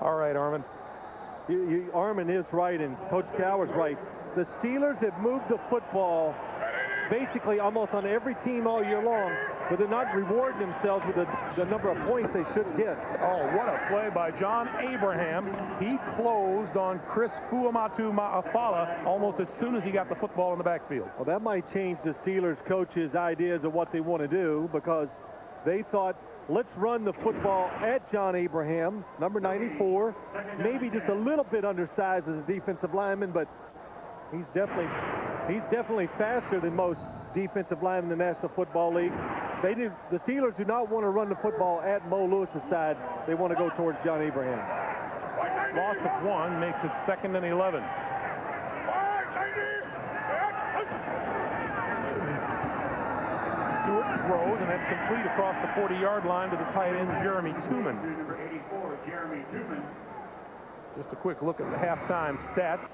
All right, Armin. Armin is right, and Coach Cower's right. The Steelers have moved the football basically almost on every team all year long, but they're not rewarding themselves with the number of points they should get. Oh, what a play by John Abraham. He closed on Chris Fuamatu Ma'afala almost as soon as he got the football in the backfield. Well, that might change the Steelers coaches' ideas of what they want to do, because they thought, let's run the football at John Abraham, number 94, maybe just a little bit undersized as a defensive lineman, but he's definitely faster than most defensive linemen in the National Football League. The Steelers do not want to run the football at Mo Lewis's side. They want to go towards John Abraham. Loss of 1 makes it 2nd and 11. Stewart throws, and that's complete across the 40-yard line to the tight end, Jeremy Tooman. Just a quick look at the halftime stats.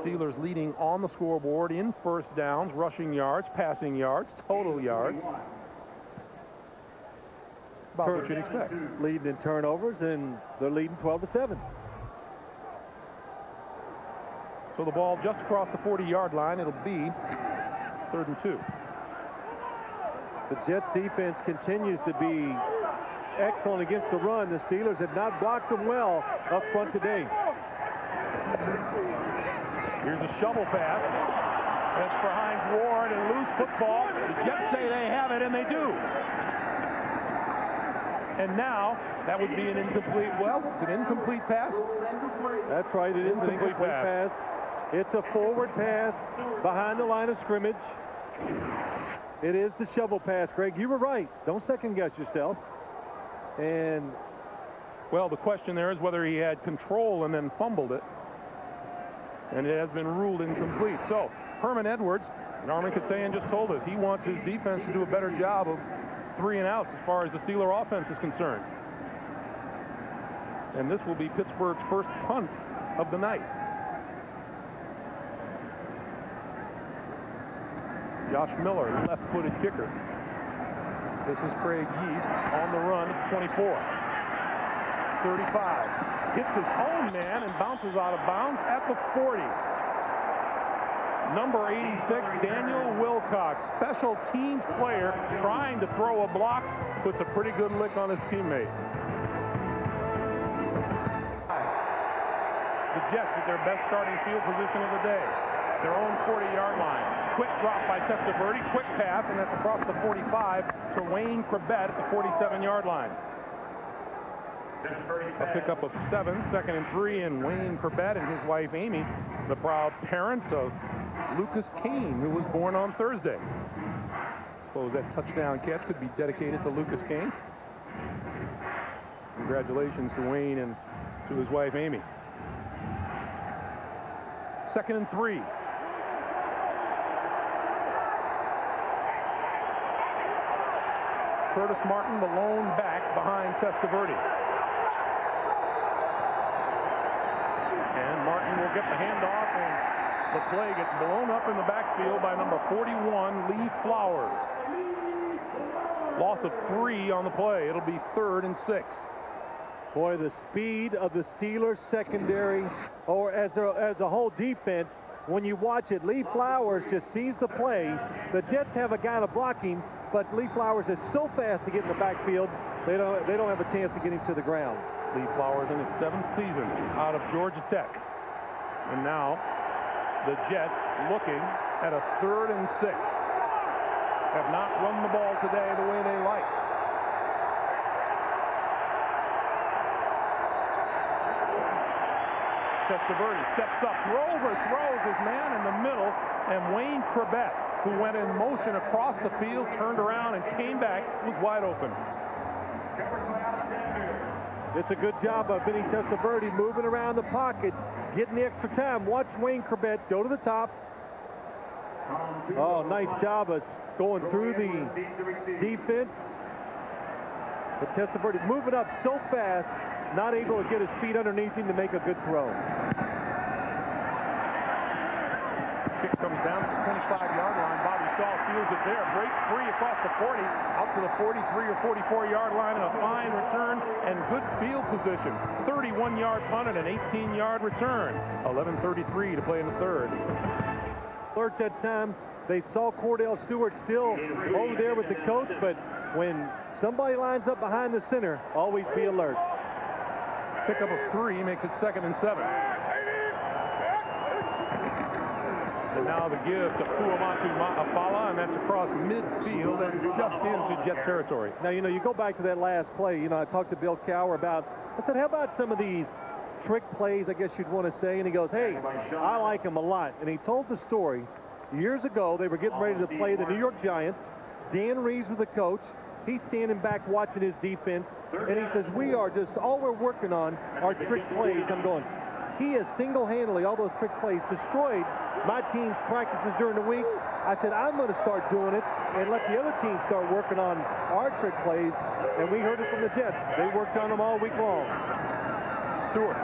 Steelers leading on the scoreboard in first downs, rushing yards, passing yards, total yards. About what you'd expect. Leading in turnovers, and they're leading 12-7. So the ball just across the 40-yard line. It'll be 3rd and 2. The Jets defense continues to be excellent against the run. The Steelers have not blocked them well up front today. Here's a shovel pass. That's for Hines Ward, and loose football. The Jets say they have it, and they do. And now, that would be an incomplete, well, it's an incomplete pass. That's right, it is an incomplete pass. It's a forward pass behind the line of scrimmage. It is the shovel pass, Greg. You were right. Don't second guess yourself. And well, the question there is whether he had control and then fumbled it. And it has been ruled incomplete. So Herman Edwards, Norman Katsayan just told us, he wants his defense to do a better job of 3 and outs as far as the Steeler offense is concerned. And this will be Pittsburgh's first punt of the night. Josh Miller, left-footed kicker. This is Craig Yeast on the run at 24. 35. Hits his own man and bounces out of bounds at the 40. Number 86, Daniel Wilcox, special teams player, trying to throw a block, puts a pretty good lick on his teammate. The Jets with their best starting field position of the day. Their own 40-yard line. Quick drop by Testaverde, quick pass, and that's across the 45 to Wayne Corbett at the 47-yard line. A pickup of 7, 2nd and 3, and Wayne Corbett and his wife Amy, the proud parents of Lucas Kane, who was born on Thursday. Suppose that touchdown catch could be dedicated to Lucas Kane. Congratulations to Wayne and to his wife Amy. 2nd and 3. Curtis Martin, the lone back behind Testaverde. And Martin will get the handoff, and the play gets blown up in the backfield by number 41, Lee Flowers. Loss of 3 on the play. It'll be 3rd and 6. Boy, the speed of the Steelers secondary, or as a whole defense, when you watch it, Lee Flowers just sees the play. The Jets have a guy to block him, but Lee Flowers is so fast to get in the backfield, they don't have a chance to get him to the ground. Lee Flowers in his 7th season out of Georgia Tech. And now the Jets looking at a 3rd and 6. Have not run the ball today the way they like. Testaverde steps up, overthrows his man in the middle, and Wayne Corbett, who went in motion across the field, turned around and came back, was wide open. It's a good job of Vinny Testaverde moving around the pocket, getting the extra time. Watch Wayne Corbett go to the top. Oh, nice job of going through the defense. But Testaverde moving up so fast, not able to get his feet underneath him to make a good throw. Kick comes down to the 25-yard line. Bobby Saul fields it there, breaks free across the 40, out to the 43 or 44-yard line, and a fine return and good field position. 31-yard punt and an 18-yard return. 11:33 to play in the third. Alert that time. They saw Kordell Stewart still over there with the coach, but when somebody lines up behind the center, always be alert. Pickup of 3 makes it 2nd and 7. And now the give to Fuamatu Afala, and that's across midfield and just into Jet territory. Now, you go back to that last play. I talked to Bill Cowher about, I said, how about some of these trick plays, I guess you'd want to say? And he goes, hey, I like them a lot. And he told the story. Years ago, they were getting ready to play the New York Giants. Dan Reeves was the coach. He's standing back watching his defense, and he says, all we're working on are trick plays. I'm going, he has single-handedly, all those trick plays, destroyed my team's practices during the week. I said, I'm going to start doing it and let the other team start working on our trick plays, and we heard it from the Jets. They worked on them all week long. Stewart,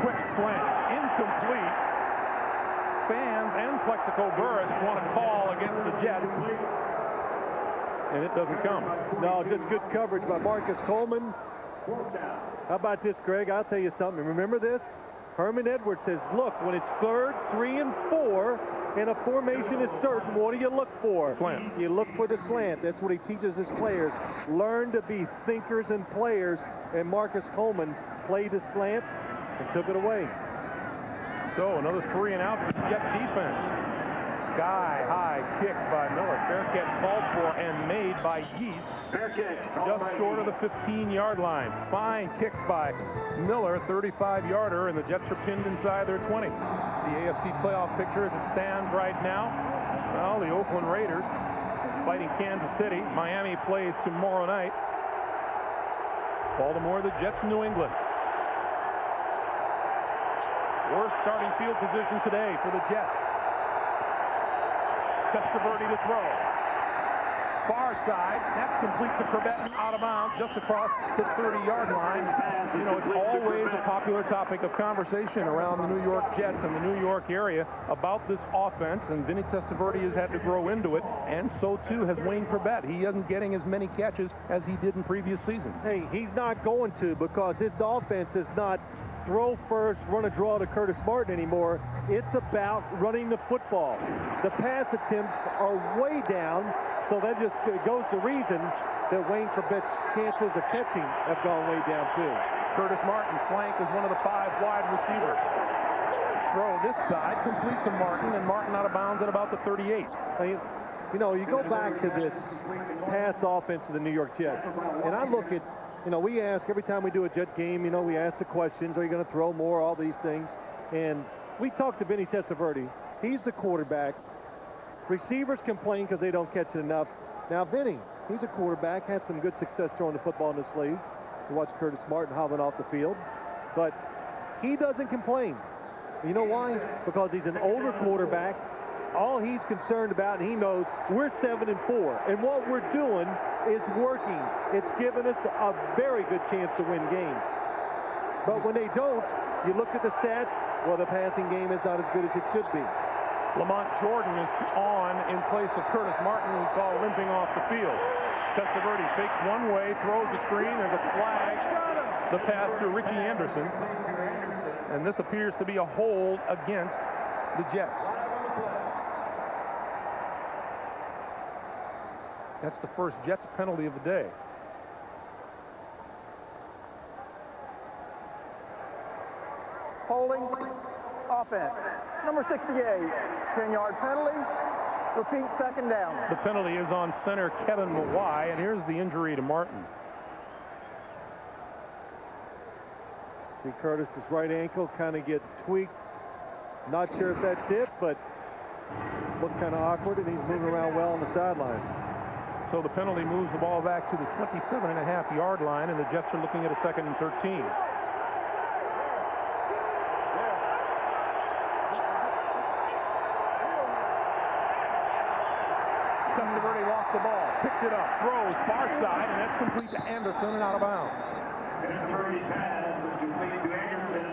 quick slant, incomplete. Fans and Plexico Burris want to call against the Jets, and it doesn't come. No, just good coverage by Marcus Coleman. How about this, Greg? I'll tell you something. Remember this? Herman Edwards says, look, when it's 3rd, 3 and 4, and a formation is certain, what do you look for? Slant. You look for the slant. That's what he teaches his players. Learn to be thinkers and players, and Marcus Coleman played the slant and took it away. So another 3 and out for the Jet defense. Sky-high kick by Miller. Fair catch called for and made by Yeast. Just short of the 15-yard line. Fine kick by Miller, 35-yarder, and the Jets are pinned inside their 20. The AFC playoff picture as it stands right now. Well, the Oakland Raiders fighting Kansas City. Miami plays tomorrow night. Baltimore, the Jets, New England. Worst starting field position today for the Jets. Testaverde to throw. Far side. That's complete to Corbett, out of bounds, just across the 30-yard line. It's always a popular topic of conversation around the New York Jets and the New York area about this offense, and Vinny Testaverde has had to grow into it, and so too has Wayne Corbett. He isn't getting as many catches as he did in previous seasons. Hey, he's not going to, because this offense is not throw first, run a draw to Curtis Martin anymore. It's about running the football. The pass attempts are way down, so that just goes to reason that Wayne Corbett's chances of catching have gone way down too. Curtis Martin flanked as one of the 5 wide receivers. Throw this side, complete to Martin, and Martin out of bounds at about the 38. You go back to this pass offense of the New York Jets, and I look at, we ask every time we do a Jet game, we ask the questions, are you going to throw more, all these things. And we talked to Vinny Testaverde. He's the quarterback. Receivers complain because they don't catch it enough. Now, Vinny, he's a quarterback, had some good success throwing the football in this league. You watch Curtis Martin hobbling off the field. But he doesn't complain. You know why? Because he's an older quarterback. All he's concerned about, and he knows, we're 7 and 4. And what we're doing is working. It's given us a very good chance to win games. But when they don't, you look at the stats, well, the passing game is not as good as it should be. Lamont Jordan is on in place of Curtis Martin, who we saw limping off the field. Testaverde fakes one way, throws the screen, there's a flag. The pass to Richie Anderson. And this appears to be a hold against the Jets. That's the first Jets penalty of the day. Holding offense. Number 68, 10-yard penalty. Repeat, 2nd down. The penalty is on center Kevin Mawai, and here's the injury to Martin. See Curtis's right ankle kind of get tweaked. Not sure if that's it, but looked kind of awkward, and he's moving around well on the sideline. So the penalty moves the ball back to the 27.5-yard line, and the Jets are looking at a 2nd and 13. Testaverde lost the ball, picked it up, throws far side, and that's complete to Anderson and out of bounds. Testaverde pass was complete to Anderson.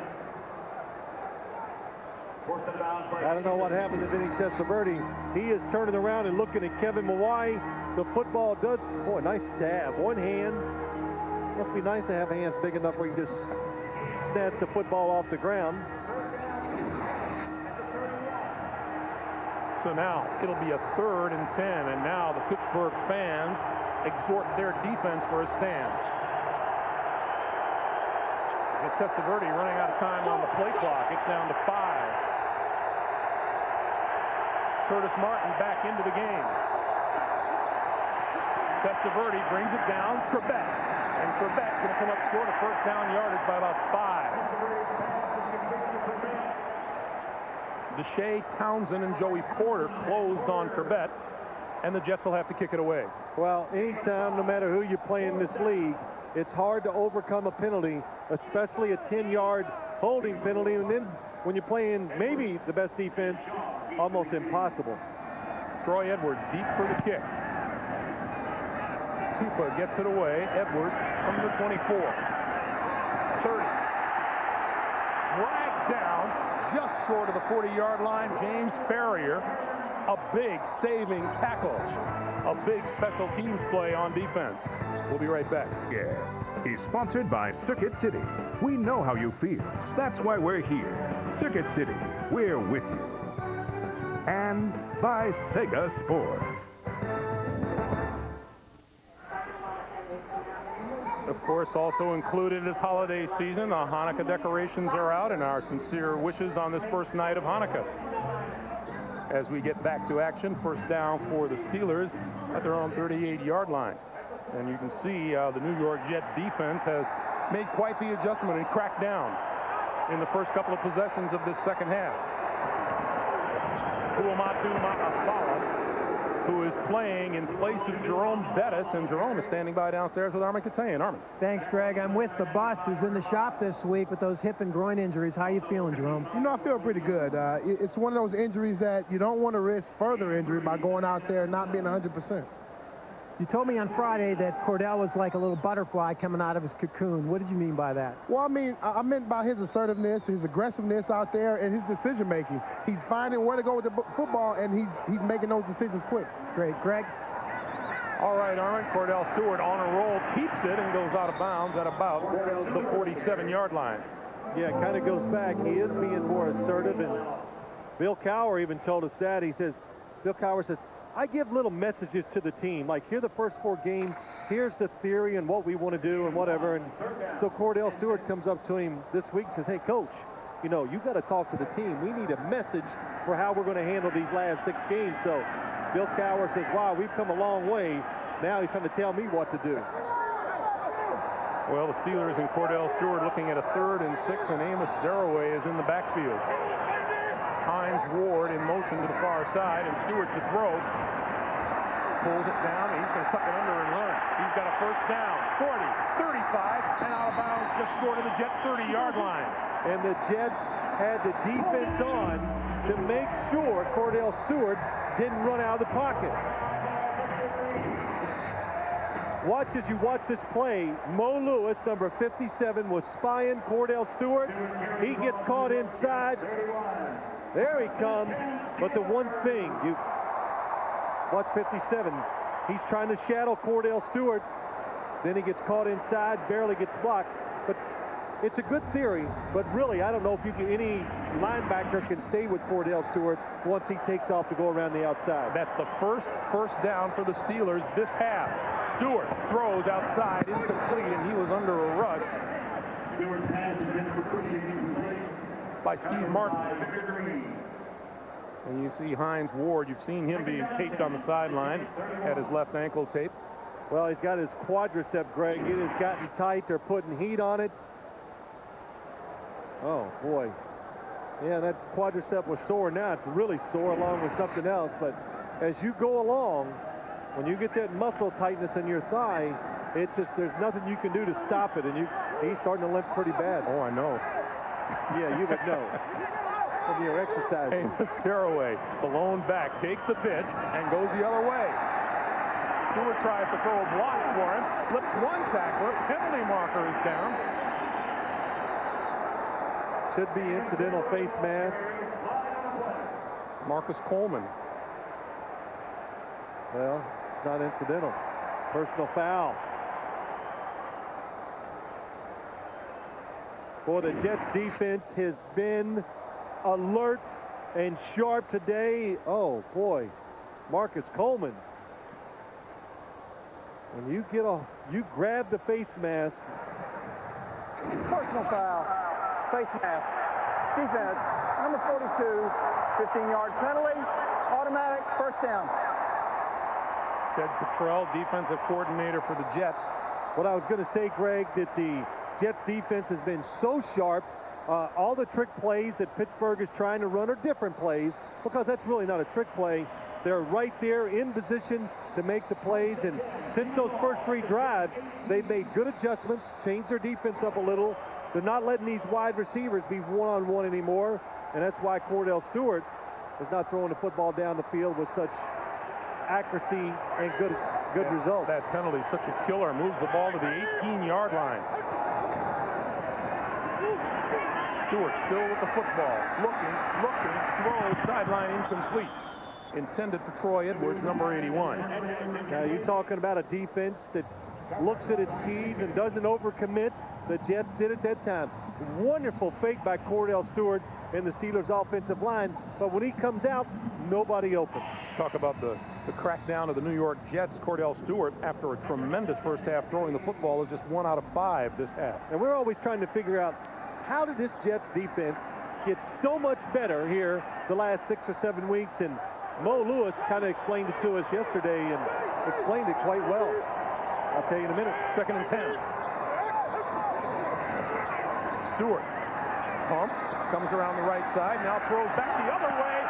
4th and out. I don't know what happened to Vinny Testaverde. He is turning around and looking at Kevin Mawai. The football does, boy, nice stab. One hand. Must be nice to have hands big enough where you just snatch the football off the ground. So now it'll be a 3rd and 10, and now the Pittsburgh fans exhort their defense for a stand. And Testaverde running out of time on the play clock. It's down to 5. Curtis Martin back into the game. Testaverde brings it down. Corbett. And Corbett going to come up short of first down yardage by about 5. Deshae, Townsend, and Joey Porter closed on Corbett, and the Jets will have to kick it away. Well, anytime, no matter who you play in this league, it's hard to overcome a penalty, especially a 10-yard holding penalty, and then when you're playing maybe the best defense, almost impossible. Troy Edwards deep for the kick. Tupa gets it away. Edwards from the 24. 30. Dragged down just short of the 40-yard line. James Farrier, a big saving tackle. A big special teams play on defense. We'll be right back. Yes, he's sponsored by Circuit City. We know how you feel. That's why we're here. Circuit City, we're with you. And by Sega Sports. Of course, also included this holiday season, the Hanukkah decorations are out, and our sincere wishes on this first night of Hanukkah. As we get back to action, first down for the Steelers at their own 38-yard line. And you can see the New York Jet defense has made quite the adjustment and cracked down in the first couple of possessions of this second half. Uamatu Ma'afala, who is playing in place of Jerome Bettis, and Jerome is standing by downstairs with Armin Katayan. Armin. Thanks, Greg. I'm with the boss who's in the shop this week with those hip and groin injuries. How you feeling, Jerome? You know, I feel pretty good. It's one of those injuries that you don't want to risk further injury by going out there and not being 100%. You told me on Friday that Kordell was like a little butterfly coming out of his cocoon. What did you mean by that? Well, I meant by his assertiveness, his aggressiveness out there, and his decision-making. He's finding where to go with the football, and he's making those decisions quick. Great. Greg? All right, Armin. Kordell Stewart on a roll, keeps it, and goes out of bounds at about the 47-yard line. Yeah, it kind of goes back. He is being more assertive, and Bill Cowher even told us that. Bill Cowher says, I give little messages to the team, like here the first 4 games, here's the theory and what we want to do and whatever. And so Kordell Stewart comes up to him this week and says, hey, coach, you know, you've got to talk to the team. We need a message for how we're going to handle these last 6 games. So Bill Cowher says, wow, we've come a long way. Now he's trying to tell me what to do. Well, the Steelers and Kordell Stewart looking at a 3rd and 6, and Amos Zeraway is in the backfield. Hines Ward in motion to the far side, and Stewart to throw. Pulls it down, and he's going to tuck it under and run. He's got a first down, 40, 35, and out of bounds just short of the Jet 30-yard line. And the Jets had the defense on to make sure Kordell Stewart didn't run out of the pocket. Watch as you watch this play. Mo Lewis, number 57, was spying Kordell Stewart. He gets caught inside. There he comes. But the one thing, you watch 57, he's trying to shadow Kordell Stewart. Then he gets caught inside, barely gets blocked. But it's a good theory, but really, I don't know if any linebacker can stay with Kordell Stewart once he takes off to go around the outside. That's the first down for the Steelers this half. Stewart throws outside, incomplete, and he was under a rush by Steve Martin. And you see Hines Ward, you've seen him being taped on the sideline, had his left ankle taped. Well, he's got his quadricep, Greg. It has gotten tight. They're putting heat on it. Oh, boy. Yeah, that quadricep was sore. Now it's really sore along with something else. But as you go along, when you get that muscle tightness in your thigh, it's just there's nothing you can do to stop it. And he's starting to limp pretty bad. Oh, I know. Yeah, you would know. From your exercise. Amos Zeraway, the lone back, takes the pitch and goes the other way. Stewart tries to throw a block for him, slips one tackler, penalty marker is down. Should be incidental face mask. Marcus Coleman. Well, it's not incidental. Personal foul. Boy, the Jets defense has been alert and sharp today. Oh, boy. Marcus Coleman. When you grab the face mask. Personal foul. Face mask. Defense. Number 42. 15-yard penalty. Automatic first down. Ted Cottrell, defensive coordinator for the Jets. What I was going to say, Greg, that the Jets defense has been so sharp. All the trick plays that Pittsburgh is trying to run are different plays, because that's really not a trick play. They're right there in position to make the plays, and since those first 3 drives, they've made good adjustments, changed their defense up a little. They're not letting these wide receivers be one-on-one anymore, and that's why Kordell Stewart is not throwing the football down the field with such accuracy and good results. That penalty is such a killer. Moves the ball to the 18-yard line. Stewart still with the football. Looking, throws, sideline incomplete. Intended for Troy Edwards, number 81. Now you're talking about a defense that looks at its keys and doesn't overcommit. The Jets did it that time. Wonderful fake by Kordell Stewart and the Steelers offensive line, but when he comes out, nobody open. Talk about the crackdown of the New York Jets. Kordell Stewart, after a tremendous first half throwing the football, is just 1 out of 5 this half. And we're always trying to figure out, how did this Jets defense get so much better here the last 6 or 7 weeks? And Mo Lewis kind of explained it to us yesterday and explained it quite well. I'll tell you in a minute. 2nd and 10. Stewart pumps, comes around the right side, now throws back the other way,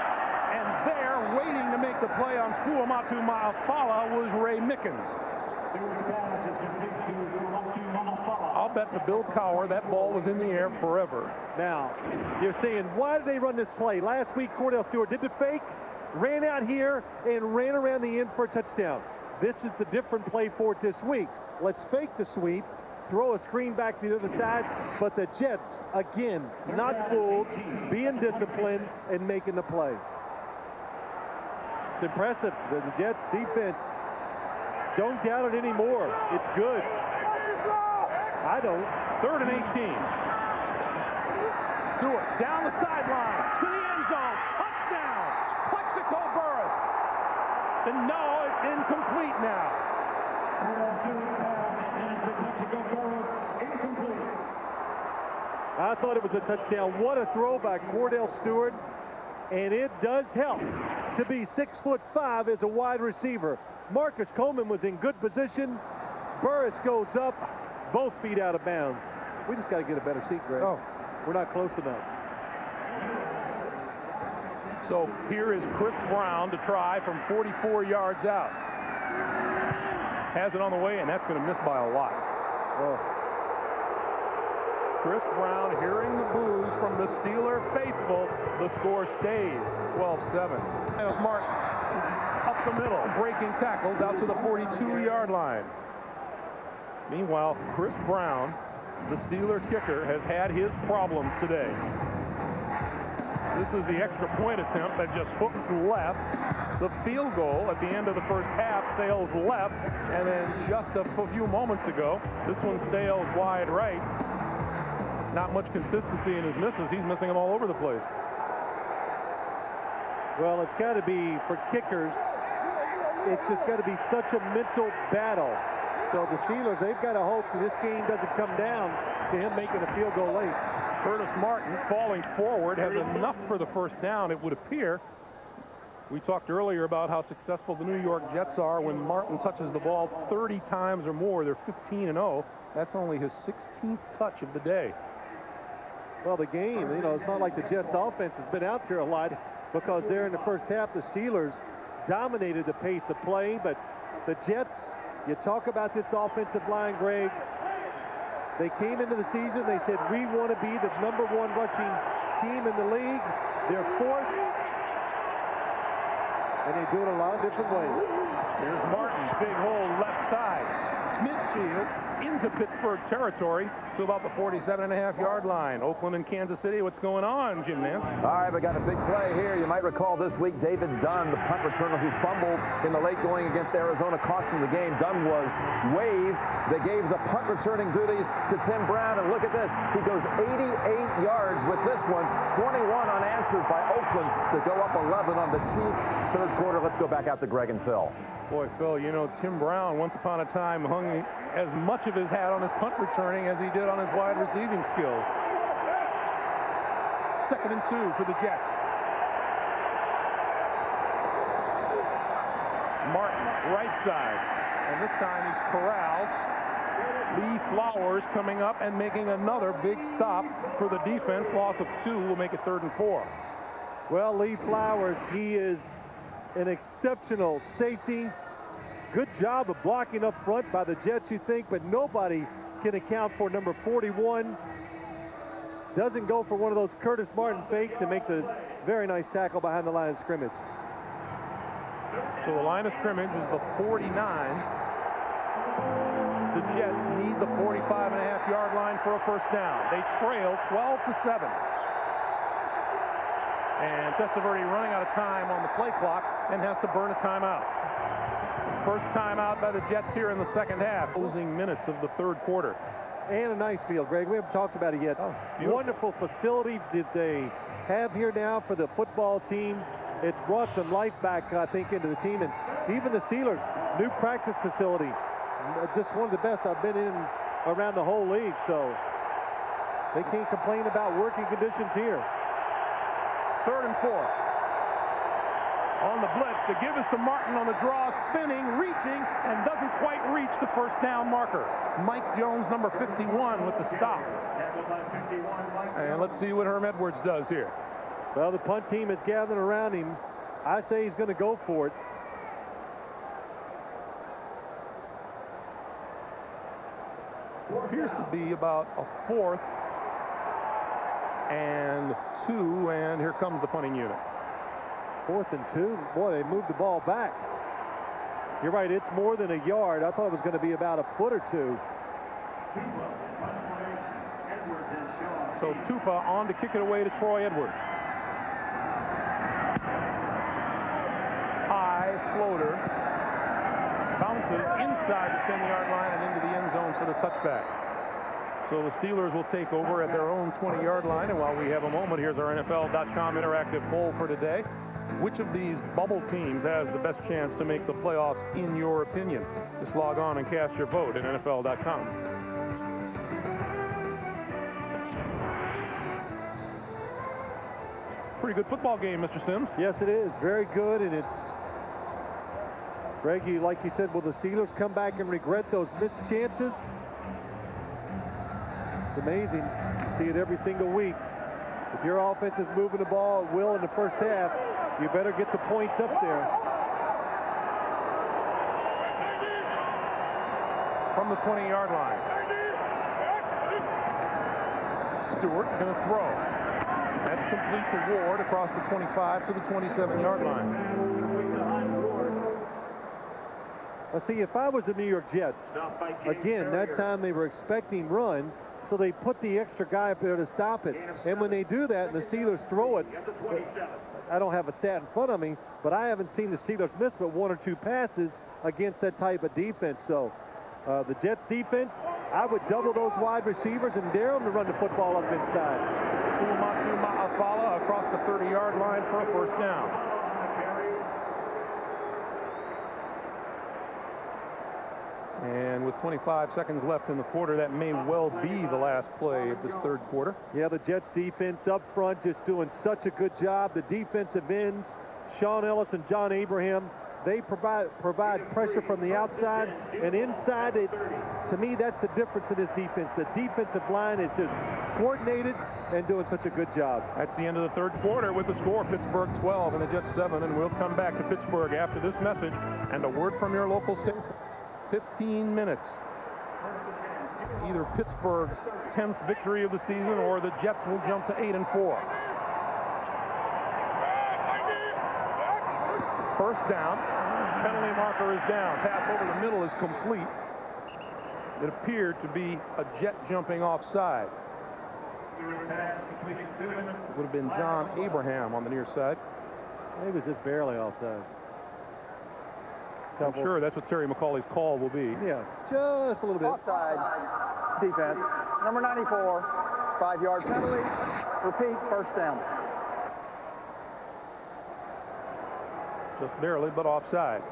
and there, waiting to make the play on Fuamatu Ma'afala, was Ray Mickens. I'll bet to Bill Cowher that ball was in the air forever. Now, you're saying, why did they run this play? Last week, Kordell Stewart did the fake, ran out here, and ran around the end for a touchdown. This is the different play for it this week. Let's fake the sweep, throw a screen back to the other side, but the Jets, again, not fooled, being disciplined, and making the play. It's impressive. The Jets defense, don't doubt it anymore. It's good. I don't. 3rd and 18. Stewart down the sideline to the end zone. Touchdown. Plexico Burris. And no, it's incomplete now. I thought it was a touchdown. What a throw by Kordell Stewart. And it does help to be 6'5" as a wide receiver. Marcus Coleman was in good position. Burris goes up, both feet out of bounds. We just got to get a better seat, Greg. Oh. We're not close enough. So here is Chris Brown to try from 44 yards out. Has it on the way, and that's going to miss by a lot. Oh. Chris Brown hearing the boos from the Steeler faithful. The score stays 12-7. Miles Martin up the middle, breaking tackles out to the 42-yard line. Meanwhile, Chris Brown, the Steeler kicker, has had his problems today. This is the extra point attempt that just hooks left. The field goal at the end of the first half sails left, and then just a few moments ago, this one sails wide right. Not much consistency in his misses. He's missing them all over the place. Well, it's got to be, for kickers, it's just got to be such a mental battle. So the Steelers, they've got to hope that this game doesn't come down to him making a field goal late. Curtis Martin, falling forward, has enough for the first down, it would appear. We talked earlier about how successful the New York Jets are when Martin touches the ball 30 times or more. They're 15-0. That's only his 16th touch of the day. Well, the game, you know, it's not like the Jets offense has been out there a lot, because there in the first half, the Steelers dominated the pace of play. But the Jets, you talk about this offensive line, Greg, they came into the season, they said, we want to be the #1 rushing team in the league. They're 4th, and they do it a lot of different ways. Here's Martin, big hole left side. midfield into Pittsburgh territory to about the 47.5-yard line. Oakland and Kansas City, what's going on, Jim Nance? All right, we got a big play here. You might recall this week David Dunn, the punt returner who fumbled in the late going against Arizona, cost him the game. Dunn was waived. They gave the punt returning duties to Tim Brown, and look at this. He goes 88 yards with this one, 21 unanswered by Oakland to go up 11 on the Chiefs. Third quarter, let's go back out to Greg and Phil. Boy, Phil, you know, Tim Brown, once upon a time, hung as much of his hat on his punt returning as he did on his wide receiving skills. 2nd and 2 for the Jets. Martin, right side. And this time he's corralled. Lee Flowers coming up and making another big stop for the defense. Loss of 2 will make it 3rd and 4. Well, Lee Flowers, he is an exceptional safety. Good job of blocking up front by the Jets, you think, but nobody can account for number 41. Doesn't go for one of those Curtis Martin fakes and makes a very nice tackle behind the line of scrimmage. So the line of scrimmage is the 49. The Jets need the 45.5-yard line for a first down. They trail 12-7. And Testaverde running out of time on the play clock and has to burn a timeout. First timeout by the Jets here in the second half. Closing minutes of the third quarter. And a nice field, Greg. We haven't talked about it yet. Oh, wonderful facility that they have here now for the football team. It's brought some life back, I think, into the team. And even the Steelers, new practice facility. Just one of the best I've been in around the whole league. So they can't complain about working conditions here. 3rd and 4. On the blitz, the give is to Martin on the draw, spinning, reaching, and doesn't quite reach the first down marker. Mike Jones, number 51, with the stop. And let's see what Herm Edwards does here. Well, the punt team is gathering around him. I say he's going to go for it. Appears to be about a 4th and 2, and here comes the punting unit. 4th and 2. Boy, they moved the ball back. You're right, it's more than a yard. I thought it was going to be about a foot or 2. So Tupa on to kick it away to Troy Edwards. High floater. Bounces inside the 10-yard line and into the end zone for the touchback. So the Steelers will take over at their own 20-yard line. And while we have a moment, here's our NFL.com interactive poll for today. Which of these bubble teams has the best chance to make the playoffs, in your opinion? Just log on and cast your vote at NFL.com. Pretty good football game, Mr. Sims. Yes, it is. Very good, and it's... Greg, like you said, will the Steelers come back and regret those missed chances? It's amazing. You see it every single week. If your offense is moving the ball at will in the first half, you better get the points up there. From the 20-yard line. Stewart going to throw. That's complete to Ward across the 25 to the 27-yard line. Now, see, if I was the New York Jets, again, that time they were expecting run, so they put the extra guy up there to stop it. And when they do that and the Steelers throw it, I don't have a stat in front of me, but I haven't seen the Steelers miss but 1 or 2 passes against that type of defense. So the Jets defense, I would double those wide receivers and dare them to run the football up inside. Ulamatu Ma'afala across the 30-yard line for a first down. And with 25 seconds left in the quarter, that may well be the last play of this third quarter. Yeah, the Jets defense up front just doing such a good job. The defensive ends, Sean Ellis and John Abraham, they provide pressure from the outside and inside. To me, that's the difference in this defense. The defensive line is just coordinated and doing such a good job. That's the end of the third quarter with the score, Pittsburgh 12 and the Jets 7. And we'll come back to Pittsburgh after this message and a word from your local station. 15 minutes. It's either Pittsburgh's 10th victory of the season or the Jets will jump to 8-4. First down. Penalty marker is down. Pass over the middle is complete. It appeared to be a Jet jumping offside. It would have been John Abraham on the near side. He was just barely offside. I'm sure that's what Terry McCauley's call will be. Yeah, just a little bit. Offside defense. Number 94, 5-yard penalty. Repeat, first down. Just barely, but offside.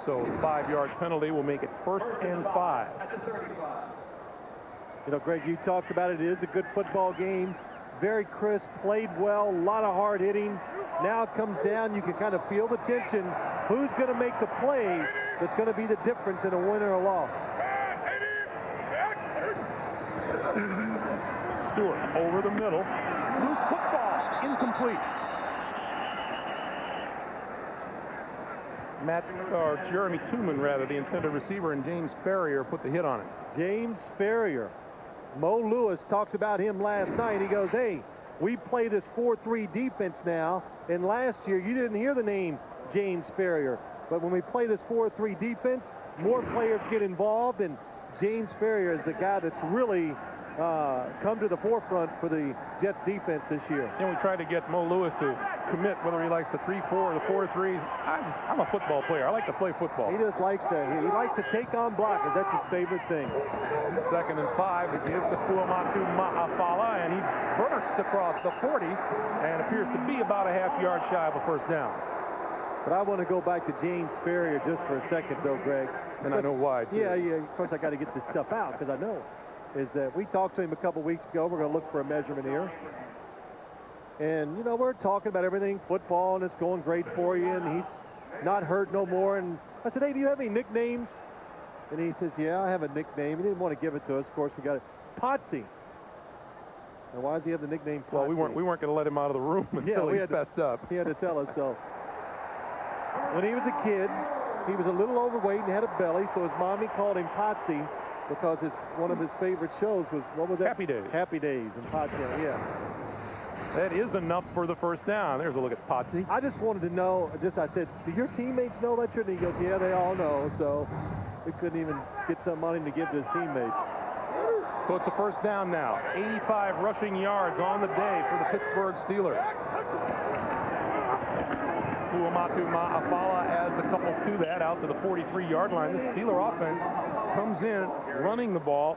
So 5-yard penalty will make it 1st and 5. You know, Greg, you talked about it. It is a good football game. Very crisp, played well, a lot of hard hitting. Now it comes down, you can kind of feel the tension. Who's going to make the play that's going to be the difference in a win or a loss? Stewart over the middle. Loose football, incomplete. Jeremy Tooman, rather, the intended receiver, and James Ferrier put the hit on it. James Ferrier. Mo Lewis talked about him last night. He goes, hey, we play this 4-3 defense now, and last year you didn't hear the name James Ferrier. But when we play this 4-3 defense, more players get involved, and James Ferrier is the guy that's really come to the forefront for the Jets defense this year. And we tried to get Mo Lewis to commit whether he likes the 3-4 or the 4-3s. I'm a football player. I like to play football. He just likes to take on blockers. That's his favorite thing. 2nd and 5. It gives to Fuamatu Ma'afala, and he bursts across the 40 and appears to be about a half-yard shy of a first down. But I want to go back to James Ferrier just for a second, though, Greg. And I know why, too. Yeah, of course, I got to get this stuff out because I know. Is that we talked to him a couple weeks ago. We're going to look for a measurement here. And, you know, we're talking about everything, football, and it's going great for you, and he's not hurt no more. And I said, hey, do you have any nicknames? And he says, yeah, I have a nickname. He didn't want to give it to us. Of course, we got it. Potsy. Now, why does he have the nickname Potsy? Well, we weren't going to let him out of the room until he fessed up. He had to tell us so. When he was a kid, he was a little overweight and had a belly, so his mommy called him Potsy because one of his favorite shows was, what was that? Happy Days. Happy Days and Potsy, yeah. That is enough for the first down. There's a look at Potsy. I just wanted to know, I said, do your teammates know that? And he goes, yeah, they all know. So we couldn't even get some money to give to his teammates. So it's a first down now. 85 rushing yards on the day for the Pittsburgh Steelers. Fuamatu Ma'afala adds a couple to that out to the 43-yard line. The Steeler offense comes in running the ball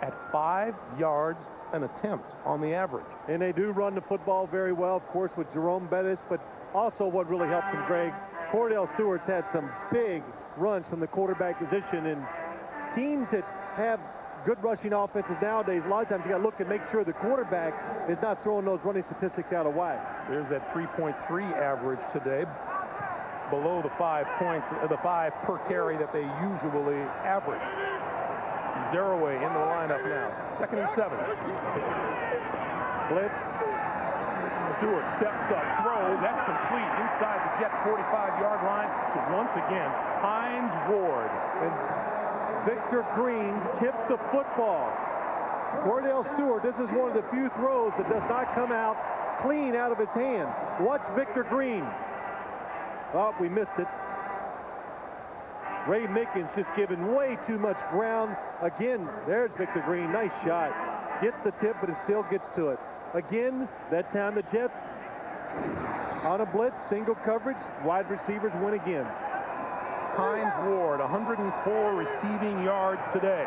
at 5 yards an attempt on the average. And they do run the football very well, of course, with Jerome Bettis, but also what really helps them, Greg, Kordell Stewart's had some big runs from the quarterback position, and teams that have good rushing offenses nowadays, a lot of times you got to look and make sure the quarterback is not throwing those running statistics out of whack. There's that 3.3 average today, below the 5 points, the 5 per carry that they usually average. Zeroaway in the lineup now. 2nd and 7. Blitz. Stewart steps up, throw. That's complete inside the Jet 45-yard line to once again Hines Ward. And Victor Green tipped the football. Kordell Stewart, this is one of the few throws that does not come out clean out of his hand. Watch Victor Green. Oh, we missed it. Ray Mickens just giving way too much ground. Again, there's Victor Green. Nice shot. Gets the tip, but it still gets to it. Again, that time the Jets on a blitz, single coverage, wide receivers win again. Hines Ward, 104 receiving yards today.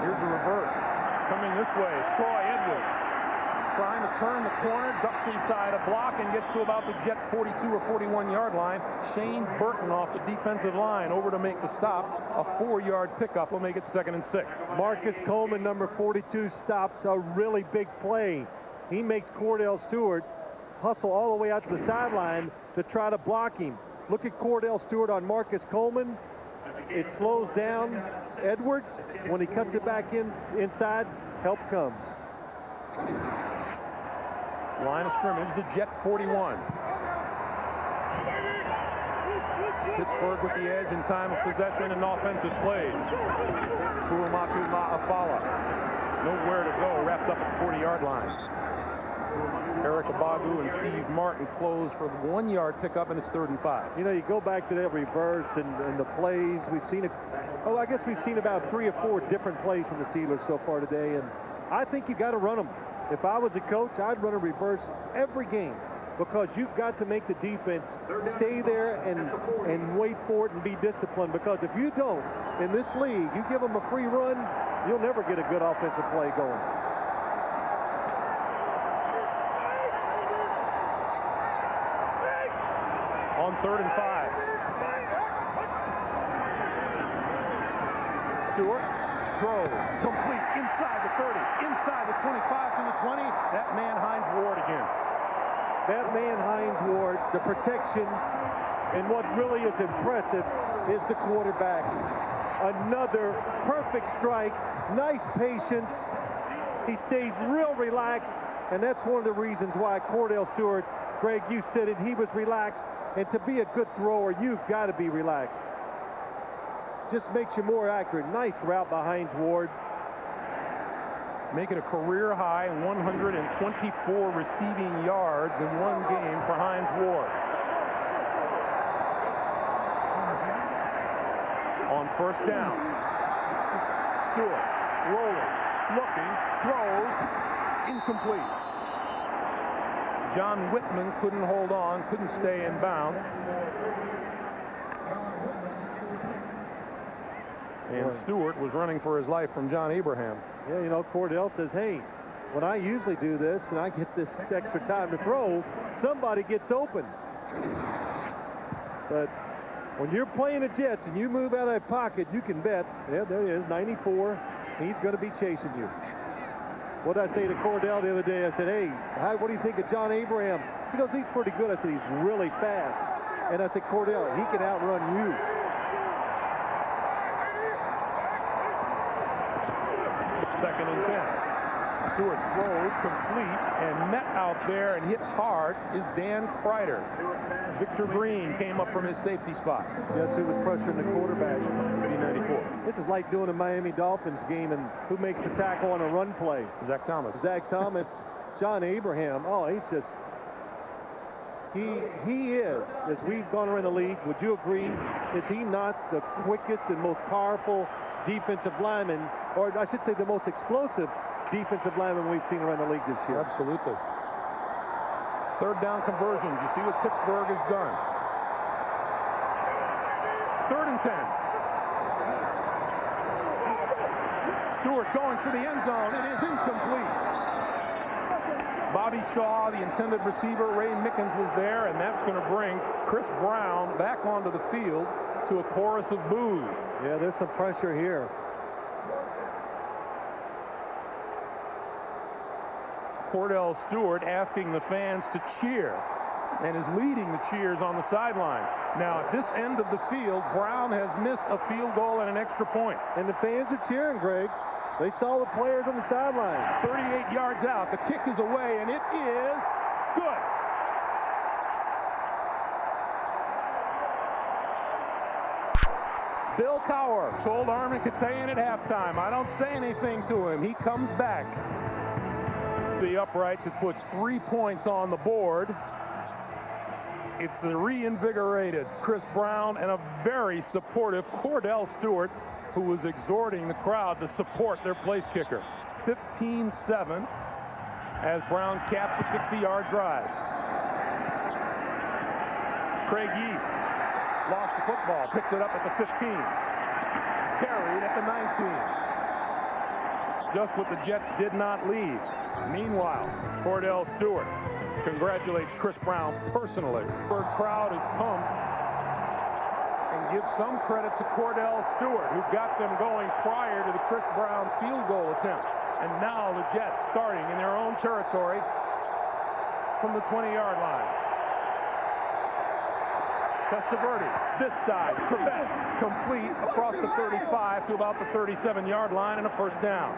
Here's a reverse. Coming this way is Troy Edwards. Trying to turn the corner, ducks inside a block, and gets to about the Jet 42 or 41-yard line. Shane Burton off the defensive line over to make the stop. A 4-yard pickup will make it 2nd and 6. Marcus Coleman, number 42, stops a really big play. He makes Kordell Stewart hustle all the way out to the sideline to try to block him. Look at Kordell Stewart on Marcus Coleman. It slows down Edwards. When he cuts it back inside, help comes. Line of scrimmage, the Jet 41. Pittsburgh with the edge in time of possession and offensive plays. Fuamatu Ma'afala. Nowhere to go, wrapped up at the 40-yard line. Eric Abagu and Steve Martin close for the 1-yard pickup, and it's 3rd and 5. You know, you go back to that reverse and the plays. We've seen it. Oh, I guess we've seen about 3 or 4 different plays from the Steelers so far today, and I think you got to run them. If I was a coach, I'd run a reverse every game, because you've got to make the defense stay there and wait for it and be disciplined. Because if you don't, in this league, you give them a free run, you'll never get a good offensive play going. On 3rd and 5. Stewart throws complete inside the 30, inside the 25 to the 20. That man Hines Ward again. That man Hines Ward, the protection, and what really is impressive is the quarterback. Another perfect strike, nice patience. He stays real relaxed, and that's one of the reasons why Kordell Stewart, Greg, you said it, he was relaxed. And to be a good thrower, you've got to be relaxed. Just makes you more accurate. Nice route by Hines Ward. Make it a career high 124 receiving yards in one game for Hines Ward. On 1st down. Stewart rolling, looking, throws, incomplete. John Whitman couldn't hold on, couldn't stay in bounds. And Stewart was running for his life from John Abraham. Yeah, you know, Kordell says, hey, when I usually do this and I get this extra time to throw, somebody gets open. But when you're playing the Jets and you move out of that pocket, you can bet, yeah, there it is, 94, he's going to be chasing you. What did I say to Kordell the other day? I said, hey, what do you think of John Abraham? He goes, he's pretty good. I said, he's really fast. And I said, Kordell, he can outrun you. Second and 10. Stewart throws complete, and met out there and hit hard is Dan Kreider. Victor Green came up from his safety spot. Guess who was pressuring the quarterback? B94. This is like doing a Miami Dolphins game, and who makes the tackle on a run play? Zach Thomas. Zach Thomas. John Abraham. Oh, he's just... He is, as we've gone around the league, would you agree, is he not the quickest and most powerful defensive lineman, or I should say the most explosive defensive lineman we've seen around the league this year? Absolutely. 3rd down conversions. You see what Pittsburgh has done. 3rd and 10. Stewart going for the end zone. It is incomplete. Bobby Shaw, the intended receiver, Ray Mickens was there, and that's going to bring Chris Brown back onto the field to a chorus of boos. Yeah, there's some pressure here. Kordell Stewart asking the fans to cheer and is leading the cheers on the sideline. Now, at this end of the field, Brown has missed a field goal and an extra point. And the fans are cheering, Greg. They saw the players on the sideline. 38 yards out. The kick is away, and it is good. Bill Cowher told Armin Katayan at halftime, I don't say anything to him. He comes back. The uprights, it puts 3 points on the board. It's a reinvigorated Chris Brown and a very supportive Kordell Stewart, who was exhorting the crowd to support their place kicker. 15-7 as Brown caps a 60-yard drive. Craig Yeast lost the football, picked it up at the 15, carried at the 19. Just what the Jets did not leave. Meanwhile, Kordell Stewart congratulates Chris Brown personally. The crowd is pumped and gives some credit to Kordell Stewart, who got them going prior to the Chris Brown field goal attempt. And now the Jets starting in their own territory from the 20-yard line. Testaverde, this side, Trebek, complete across the 35 to about the 37-yard line and a first down.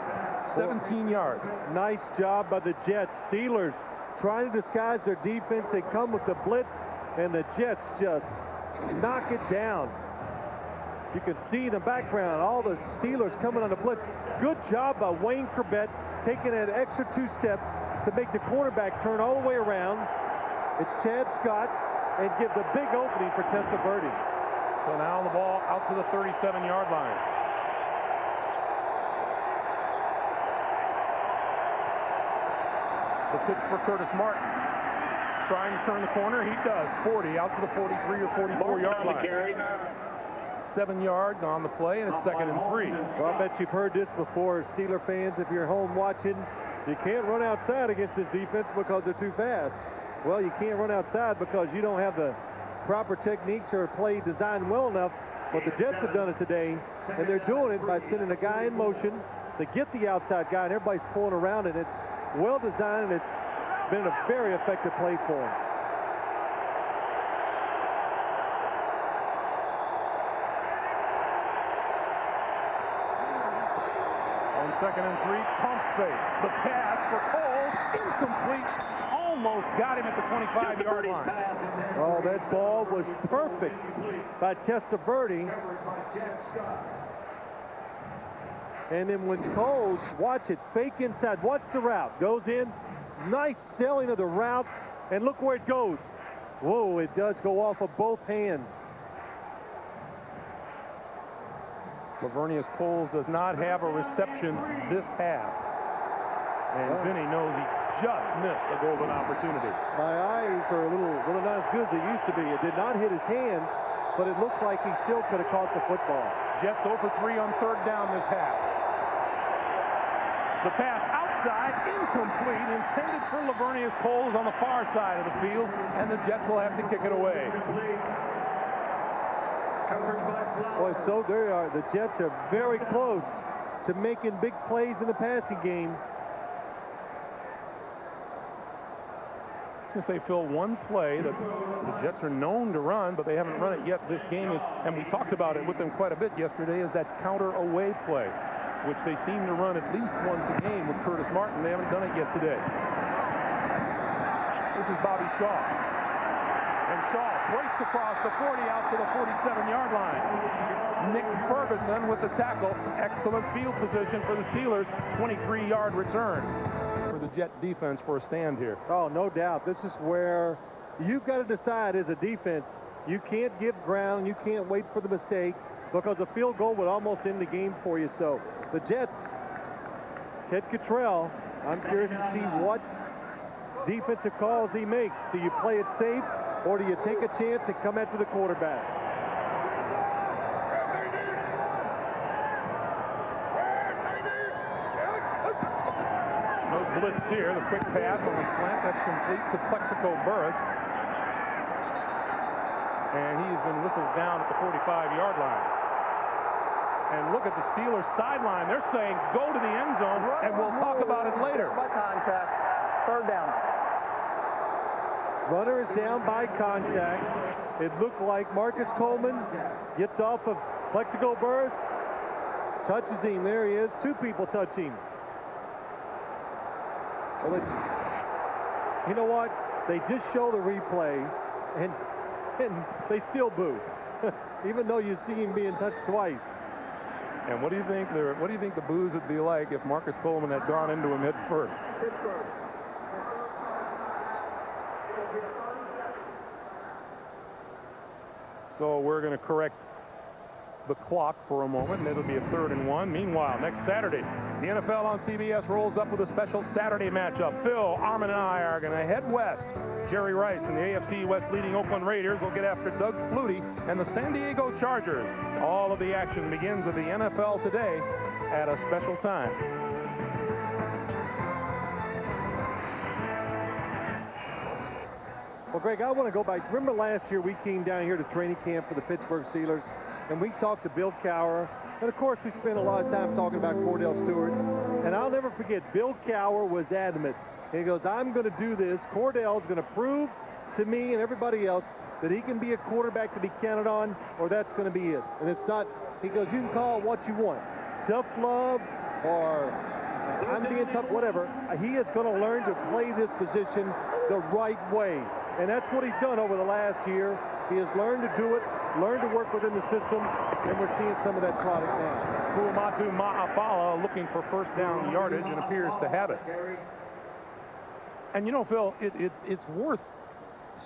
17 yards. Nice job by the Jets. Steelers trying to disguise their defense. They come with the blitz, and the Jets just knock it down. You can see in the background all the Steelers coming on the blitz. Good job by Wayne Corbett taking an extra 2 steps to make the quarterback turn all the way around. It's Chad Scott, and gives a big opening for Testaverde. So now the ball out to the 37-yard line. The pitch for Curtis Martin. Trying to turn the corner. He does. 40 out to the 43 or 44-yard line. 7 yards on the play, and it's 2nd and 3. Well, I bet you've heard this before, Steeler fans. If you're home watching, you can't run outside against this defense because they're too fast. Well, you can't run outside because you don't have the proper techniques or play designed well enough. But the Jets have done it today, and they're doing it by sending a guy in motion to get the outside guy, and everybody's pulling around it. It's well designed, and it's been a very effective play for him. On 2nd and 3, pump fake. The pass for Cole, incomplete. Almost got him at the 25-yard line. Oh, that ball was perfect by Testaverde. And then when Cole, watch it, fake inside, watch the route, goes in, nice selling of the route, and look where it goes. Whoa, it does go off of both hands. Lavernius Coles does not have a reception this half. And Vinny knows he just missed a golden opportunity. My eyes are a little not as good as they used to be. It did not hit his hands, but it looks like he still could have caught the football. Jets 0 for 3 on 3rd down this half. The pass outside, incomplete, intended for Lavernius Coles on the far side of the field, and the Jets will have to kick it away. Boy, so there are. The Jets are very close to making big plays in the passing game. I was going to say, Phil, one play that the Jets are known to run, but they haven't run it yet this game, and we talked about it with them quite a bit yesterday, is that counter away play, which they seem to run at least once a game with Curtis Martin. They haven't done it yet today. This is Bobby Shaw. And Shaw breaks across the 40 out to the 47-yard line. Nick Ferguson with the tackle. Excellent field position for the Steelers. 23-yard return for the Jet defense for a stand here. Oh, no doubt. This is where you've got to decide as a defense. You can't give ground. You can't wait for the mistake because a field goal would almost end the game for you. So the Jets, Ted Cottrell, I'm curious to see what defensive calls he makes. Do you play it safe, or do you take a chance and come after the quarterback? No blitz here. The quick pass on the slant, that's complete to Plexico Burris. And he has been whistled down at the 45-yard line. And look at the Steelers sideline. They're saying go to the end zone, and we'll talk about it later. By contact, 3rd down. Runner is down by contact. It looked like Marcus Coleman gets off of Plexico Burris, touches him. There he is. 2 people touch him. Well, you know what? They just show the replay, and they still boo, even though you see him being touched twice. And what do you think the boos would be like if Marcus Coleman had gone into him head first? So we're going to correct the clock for a moment, and it'll be a 3rd and 1. Meanwhile, next Saturday, the NFL on CBS rolls up with a special Saturday matchup. Phil, Armin, and I are going to head west. Jerry Rice and the AFC West leading Oakland Raiders will get after Doug Flutie and the San Diego Chargers. All of the action begins with the NFL today at a special time. Well, Greg, I want to go back. Remember last year we came down here to training camp for the Pittsburgh Steelers, and we talked to Bill Cowher. And, of course, we spent a lot of time talking about Kordell Stewart. And I'll never forget, Bill Cowher was adamant. He goes, I'm going to do this. Kordell's going to prove to me and everybody else that he can be a quarterback to be counted on, or that's going to be it. And it's not, he goes, you can call it what you want. Tough love or I'm being tough, whatever. He is going to learn to play this position the right way. And that's what he's done over the last year. He has learned to do it, learned to work within the system, and we're seeing some of that product now. Fuamatu Ma'afala looking for first down yardage and appears to have it. And you know, Phil, it's worth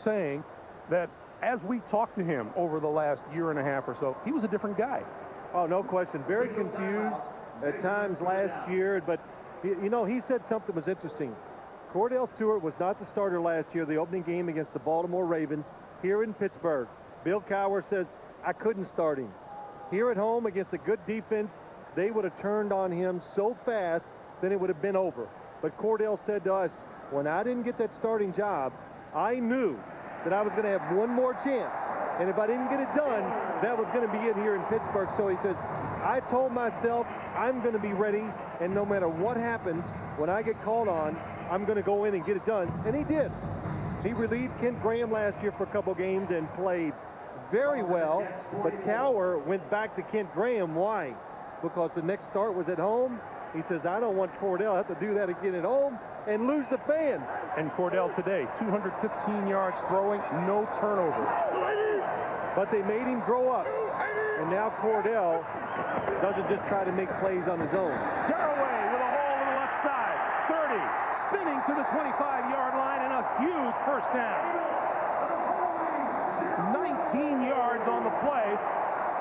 saying that as we talked to him over the last year and a half or so, he was a different guy. Oh, no question. Very confused at times last year, but you know, he said something was interesting. Kordell Stewart was not the starter last year, the opening game against the Baltimore Ravens here in Pittsburgh. Bill Cowher says, I couldn't start him. Here at home against a good defense, they would have turned on him so fast, then it would have been over. But Kordell said to us, when I didn't get that starting job, I knew that I was going to have one more chance. And if I didn't get it done, that was going to be it here in Pittsburgh. So he says, I told myself I'm going to be ready, and no matter what happens, when I get called on, I'm going to go in and get it done. And he did. He relieved Kent Graham last year for a couple games and played very well. But Cowher went back to Kent Graham. Why? Because the next start was at home. He says, I don't want Kordell to have to do that again at home and lose the fans. And Kordell today, 215 yards throwing, no turnovers. But they made him grow up. And now Kordell doesn't just try to make plays on his own. Zeraway with a hole in the left side. 30, spinning to the 25-yard line and a huge first down. 19 yards on the play.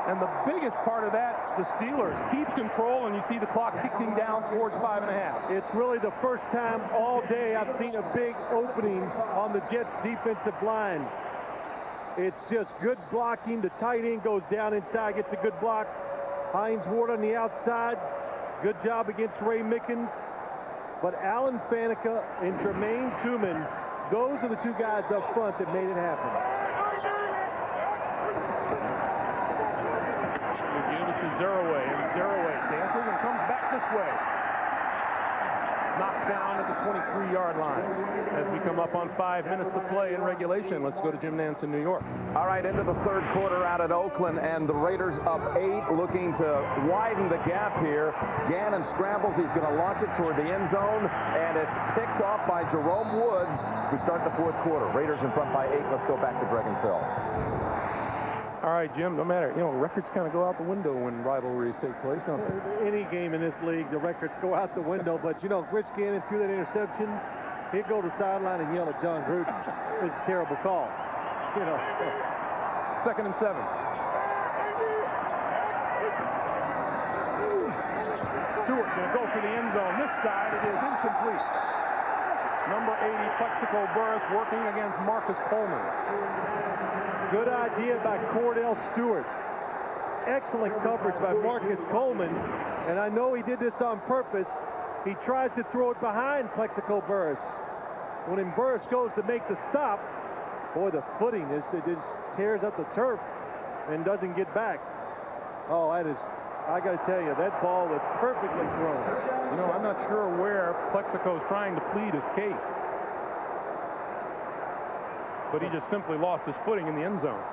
And the biggest part of that, the Steelers keep control, and you see the clock ticking down towards 5.5. It's really the first time all day I've seen a big opening on the Jets' defensive line. It's just good blocking. The tight end goes down inside, gets a good block. Hines Ward on the outside. Good job against Ray Mickens. But Alan Faneca and Tremaine Tuman, those are the two guys up front that made it happen. Zeraway, and Zeraway dances and comes back this way. Knocked down at the 23-yard line. As we come up on 5 minutes to play in regulation, let's go to Jim Nantz in New York. All right, into the third quarter out at Oakland, and the Raiders up 8, looking to widen the gap here. Gannon scrambles. He's going to launch it toward the end zone, and it's picked off by Jerome Woods. We start the fourth quarter. Raiders in front by 8. Let's go back to Greg and Phil. All right, Jim, no matter, you know, records kind of go out the window when rivalries take place, don't they? Any game in this league, the records go out the window. But, you know, Rich Gannon threw that interception. He'd go to the sideline and yell at John Gruden. It was a terrible call. You know. So. 2nd and 7. Stewart going to go for the end zone. This side, it is incomplete. Number 80, Plexico Burris, working against Marcus Coleman. Good idea by Kordell Stewart. Excellent coverage by Marcus Coleman. And I know he did this on purpose. He tries to throw it behind Plexico Burris. When Burris goes to make the stop, boy, the footing it just tears up the turf and doesn't get back. Oh, that is, I got to tell you, that ball was perfectly thrown. You know, I'm not sure where Plexico's trying to plead his case. But he just simply lost his footing in the end zone.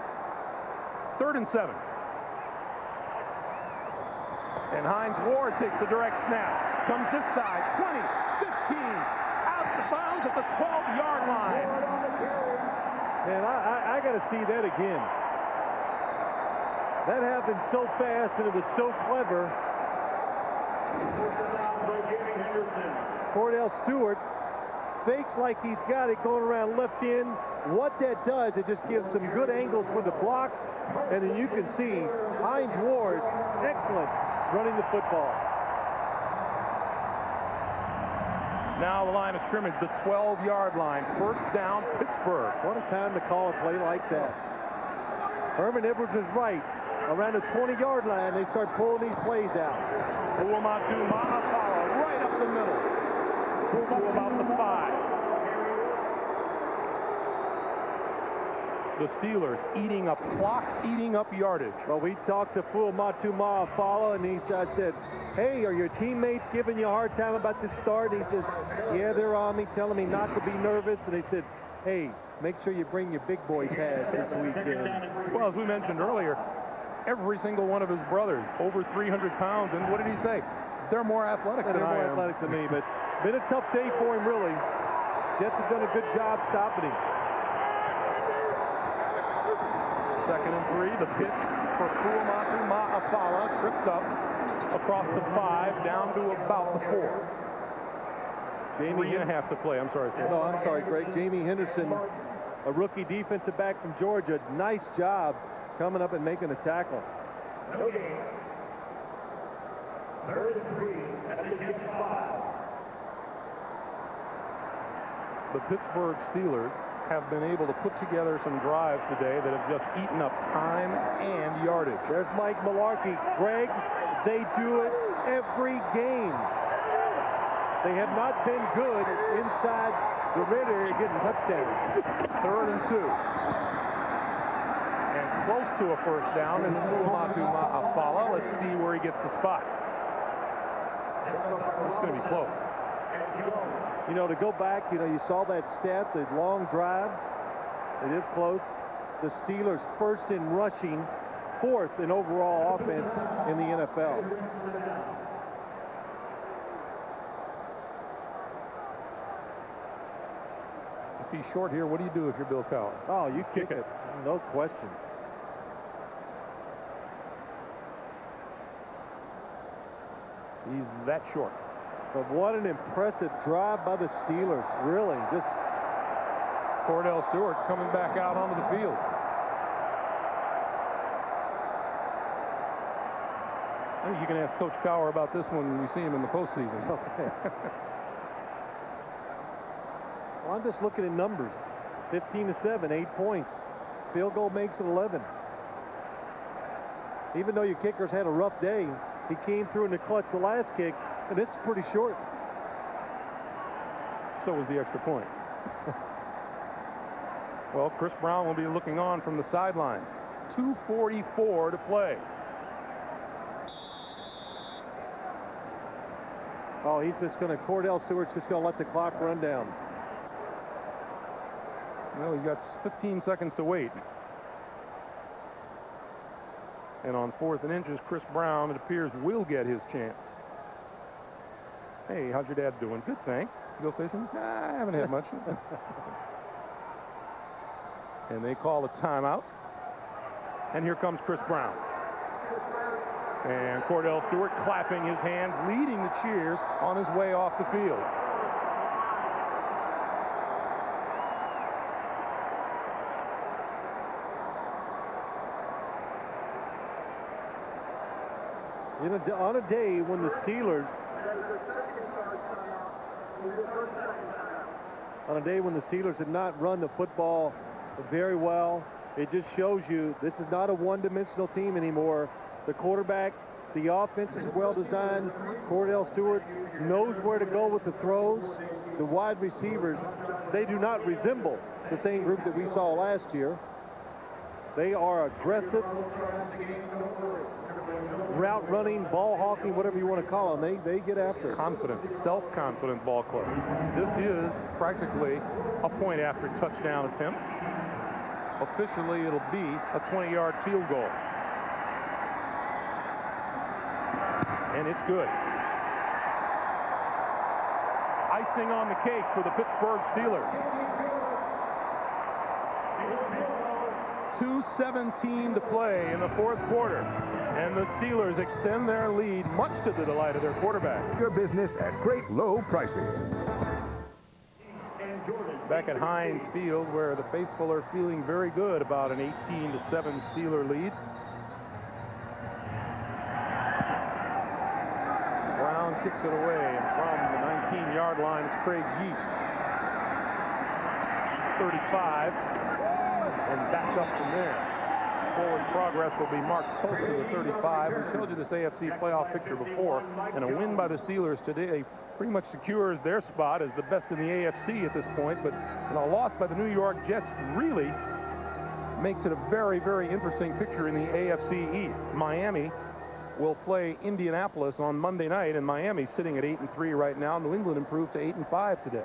3rd and 7. And Hines Ward takes the direct snap. Comes this side, 20, 15, out of bounds at the 12-yard line. Man, I got to see that again. That happened so fast and it was so clever. Kordell Stewart fakes like he's got it going around left end. What that does, it just gives some good angles for the blocks, and then you can see Hines Ward, excellent, running the football. Now the line of scrimmage, the 12-yard line. First down, Pittsburgh. What a time to call a play like that. Herman Edwards is right. Around the 20-yard line, they start pulling these plays out. Fuamatu Ma'afala right up the middle. To about the 5. The Steelers eating up clock, eating up yardage. Well, we talked to Fuamatu Ma'afala, and he said, hey, are your teammates giving you a hard time about this start? And he says, yeah, they're on me, telling me not to be nervous. And they said, hey, make sure you bring your big boy pads this weekend. Well, as we mentioned earlier, every single one of his brothers over 300 pounds. And what did he say? They're more athletic than I am. They're more athletic than me, but been a tough day for him, really. Jets have done a good job stopping him. 2nd and 3. The pitch for Fuamatu Ma'afala, tripped up across the 5, down to about the 4. Jamie 3.5 to play. I'm sorry, Phil. No, I'm sorry, Greg. Jamie Henderson, a rookie defensive back from Georgia. Nice job coming up and making the tackle. No game. 3rd and 3 at the 6-5. The Pittsburgh Steelers have been able to put together some drives today that have just eaten up time and yardage. There's Mike Malarkey. Greg, they do it every game. They have not been good inside the red area getting touchdowns. 3rd and 2. And close to a first down is Fuamatu Ma'afala. Let's see where he gets the spot. It's going to be close. You know, to go back, you saw that stat, the long drives. It is close. The Steelers first in rushing, 4th in overall offense in the NFL. If he's short here, what do you do if you're Bill Cowher? Oh, you kick it. No question. He's that short. But what an impressive drive by the Steelers. Really, just Kordell Stewart coming back out onto the field. I think you can ask Coach Cowher about this when we see him in the postseason. okay. Well, I'm just looking at numbers. 15-7, 8 points. Field goal makes it 11. Even though your kickers had a rough day, he came through in the clutch the last kick, and this is pretty short. So was the extra point. Well, Chris Brown will be looking on from the sideline. 2:44 to play. Oh, he's just going to, Kordell Stewart's just going to let the clock run down. Well, he's got 15 seconds to wait. And on 4th and inches, Chris Brown, it appears, will get his chance. Hey, how's your dad doing? Good, thanks. You go fishing? I haven't had much. And they call a timeout. And here comes Chris Brown. And Kordell Stewart clapping his hands, leading the cheers on his way off the field. On a day when the Steelers had not run the football very well, it just shows you this is not a one-dimensional team anymore. The quarterback, the offense is well designed. Kordell Stewart knows where to go with the throws. The wide receivers, they do not resemble the same group that we saw last year. They are aggressive, route running, ball hawking, whatever you want to call them. They get after it. Confident, self-confident ball club. This is practically a point after touchdown attempt. Officially, it'll be a 20-yard field goal. And it's good. Icing on the cake for the Pittsburgh Steelers. 2:17 to play in the 4th quarter. And the Steelers extend their lead, much to the delight of their quarterback. Your business at great low prices. Back at Heinz Field, where the faithful are feeling very good about an 18-7 Steeler lead. Brown kicks it away, and from the 19-yard line, it's Craig Yeast. 35, and back up from there. Forward progress will be marked close to the 35. We showed you this AFC playoff picture before, and a win by the Steelers today pretty much secures their spot as the best in the AFC at this point, but a loss by the New York Jets really makes it a very, very interesting picture in the AFC East. Miami will play Indianapolis on Monday night, and Miami's sitting at 8-3 right now. New England improved to 8-5 today.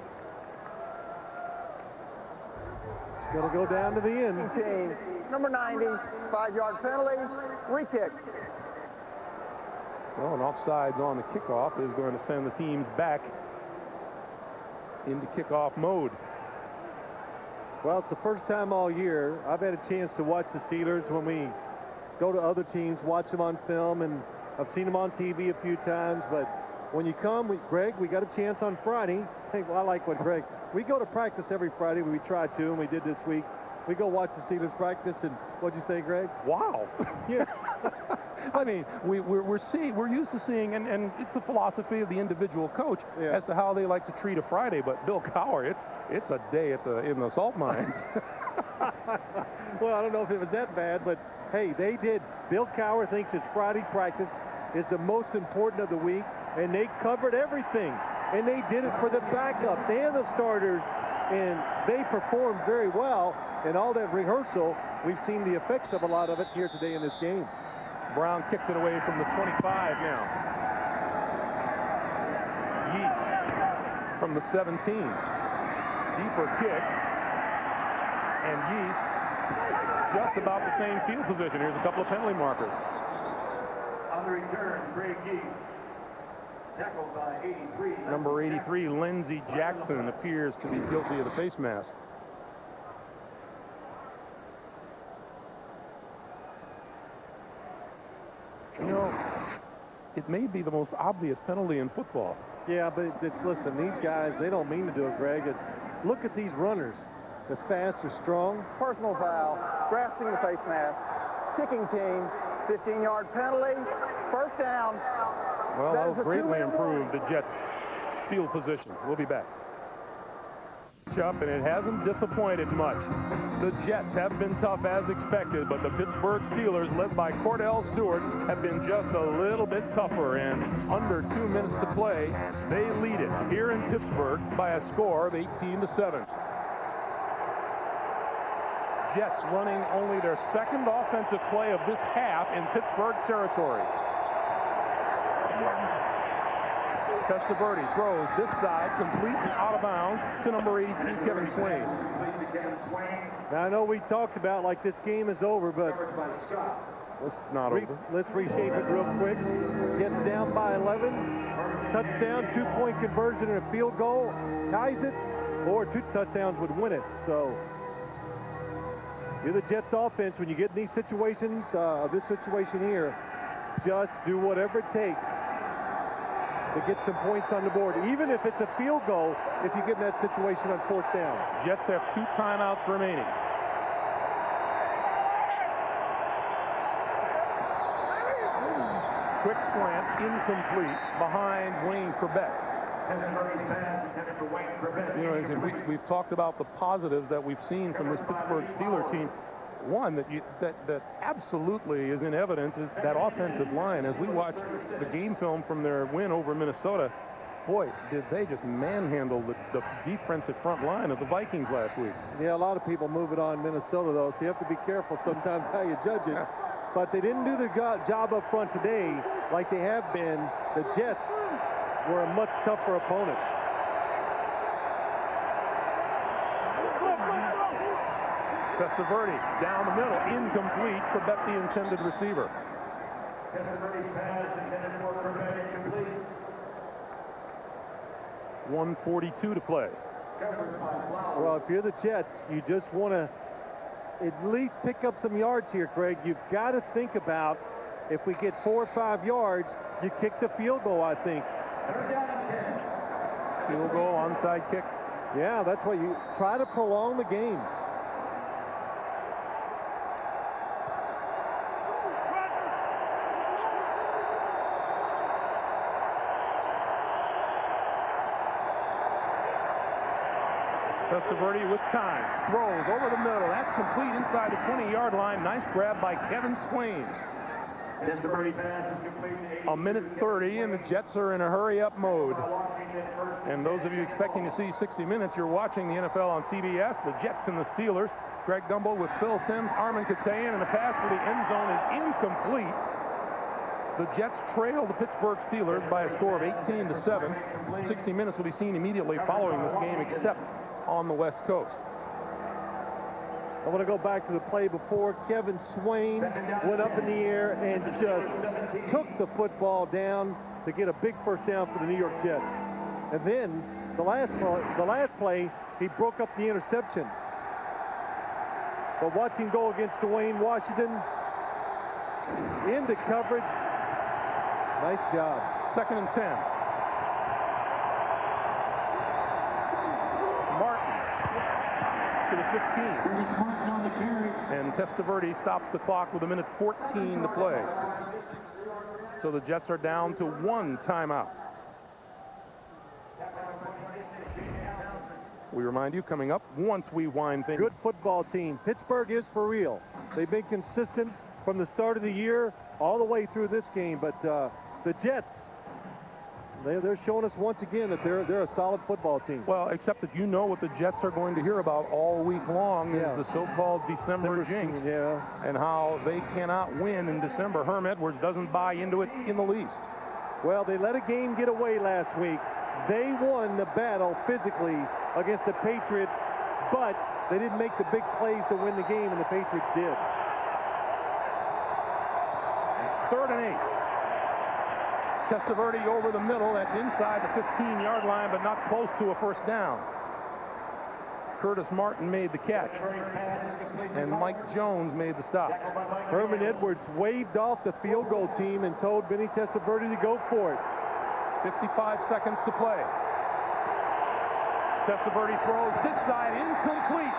It's going to go down to the end. Team, number 90, 5-yard penalty, re-kick. Well, an offsides on the kickoff is going to send the teams back into kickoff mode. Well, it's the first time all year I've had a chance to watch the Steelers when we go to other teams, watch them on film, and I've seen them on TV a few times, but when you come, Greg, we got a chance on Friday. I like what Greg, we go to practice every Friday. We try to, and we did this week. We go watch the Steelers practice, and what'd you say, Greg? Wow. Yeah. I mean, we're used to seeing, and it's the philosophy of the individual coach as to how they like to treat a Friday. But Bill Cowher, it's a day in the salt mines. Well, I don't know if it was that bad, but hey, they did. Bill Cowher thinks it's Friday practice is the most important of the week, and they covered everything, and they did it for the backups and the starters, and they performed very well. And all that rehearsal, we've seen the effects of a lot of it here today in this game. Brown kicks it away from the 25 now. Yeast from the 17. Deeper kick. And Yeast just about the same field position. Here's a couple of penalty markers. On the return, Greg Yeast. Tackled by 83. Number 83, Lindsey Jackson, appears to be guilty of the face mask. You know, it may be the most obvious penalty in football. Yeah, but listen, these guys, they don't mean to do it, Greg. Look at these runners. They're fast, they're strong. Personal foul, grasping the face mask, kicking team, 15-yard penalty, first down. Well, that'll greatly improve the Jets' field position. We'll be back. And it hasn't disappointed much. The Jets have been tough as expected, but the Pittsburgh Steelers, led by Kordell Stewart, have been just a little bit tougher. And under 2 minutes to play, they lead it here in Pittsburgh by a score of 18-7. Jets running only their second offensive play of this half in Pittsburgh territory. Testaverde throws this side, complete and out of bounds to number 82, Kevin Swain. Now, I know we talked about like this game is over, but it's not over. Let's reshape it real quick. Jets down by 11. Touchdown, 2-point conversion, and a field goal ties it, or 2 touchdowns would win it. So you're the Jets offense when you get in these situations, this situation here, just do whatever it takes to get some points on the board, even if it's a field goal, if you get in that situation on 4th down. Jets have 2 timeouts remaining. Quick slant, incomplete, behind Wayne Quebec. You know, we've talked about the positives that we've seen from this Pittsburgh Steelers team. One that absolutely is in evidence is that offensive line. As we watch the game film from their win over Minnesota, boy, did they just manhandle the defensive front line of the Vikings last week. Yeah, a lot of people move it on Minnesota, though, so you have to be careful sometimes how you judge it. But they didn't do the job up front today like they have been. The Jets were a much tougher opponent. Testaverde down the middle, incomplete. Quebec, the intended receiver. Testaverde's pass intended for Quebec, incomplete. 1:42 to play. Well, if you're the Jets, you just want to at least pick up some yards here, Craig. You've got to think about if we get 4 or 5 yards, you kick the field goal, I think. Field goal, onside kick. Yeah, that's what you try to prolong the game. Testaverde with time, throws over the middle. That's complete inside the 20-yard line. Nice grab by Kevin Swain. Testaverde's pass is complete. A minute 30, and the Jets are in a hurry-up mode. And those of you expecting to see 60 minutes, you're watching the NFL on CBS. The Jets and the Steelers. Greg Gumbel with Phil Simms, Armin Katayan, and the pass for the end zone is incomplete. The Jets trail the Pittsburgh Steelers by a score of 18-7. 60 minutes will be seen immediately following this game, except on the West Coast. I want to go back to the play before. Kevin Swain went up in the air and just took the football down to get a big first down for the New York Jets. And then the last play, he broke up the interception. But watch him go against Dwayne Washington. Into coverage. Nice job. 2nd and 10. Martin to the 15. And Testaverde stops the clock with 1:14 to play. So the Jets are down to 1 timeout. We remind you, coming up, once we wind things. Good football team. Pittsburgh is for real. They've been consistent from the start of the year all the way through this game. But the Jets, they're showing us once again that they're a solid football team. Well, except that you know what the Jets are going to hear about all week long is the so-called December jinx, and how they cannot win in December. Herm Edwards doesn't buy into it in the least. Well, they let a game get away last week. They won the battle physically against the Patriots, but they didn't make the big plays to win the game, and the Patriots did. 3rd and 8. Testaverde over the middle. That's inside the 15-yard line, but not close to a first down. Curtis Martin made the catch, and Mike Jones made the stop. Herman Edwards waved off the field goal team and told Vinny Testaverde to go for it. 55 seconds to play. Testaverde throws this side, incomplete.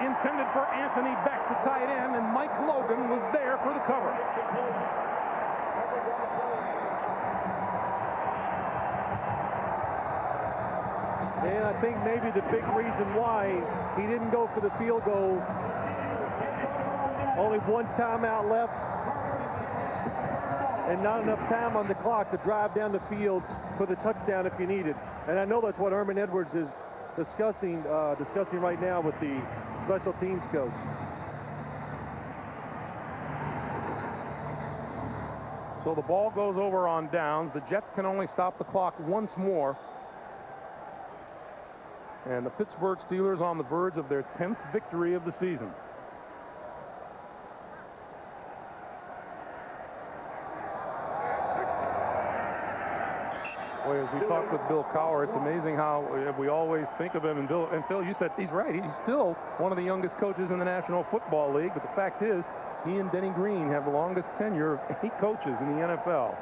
Intended for Anthony Beck, the tight end, and Mike Logan was there for the cover. And I think maybe the big reason why he didn't go for the field goal, only 1 timeout left, and not enough time on the clock to drive down the field for the touchdown if you need it. And I know that's what Herman Edwards is discussing right now with the special teams coach. So the ball goes over on downs. The Jets can only stop the clock once more. And the Pittsburgh Steelers on the verge of their 10th victory of the season. Boy, as we talked with Bill Cowher, it's amazing how we always think of him. And Phil, you said he's right. He's still one of the youngest coaches in the National Football League. But the fact is, he and Denny Green have the longest tenure of 8 coaches in the NFL.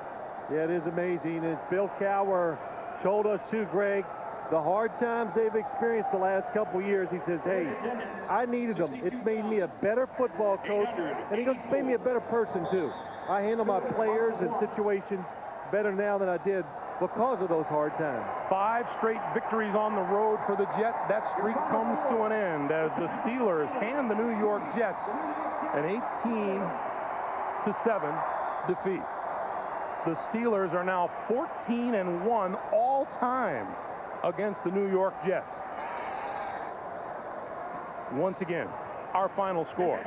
Yeah, it is amazing. As Bill Cowher told us too, Greg, the hard times they've experienced the last couple years, he says, hey, I needed them. It's made me a better football coach, and he goes, it's made me a better person too. I handle my players and situations better now than I did because of those hard times. 5 straight victories on the road for the Jets. That streak comes to an end as the Steelers hand the New York Jets an 18-7 defeat. The Steelers are now 14-1 all time against the New York Jets. Once again, our final score: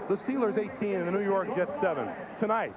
the Steelers 18 and the New York Jets 7 tonight.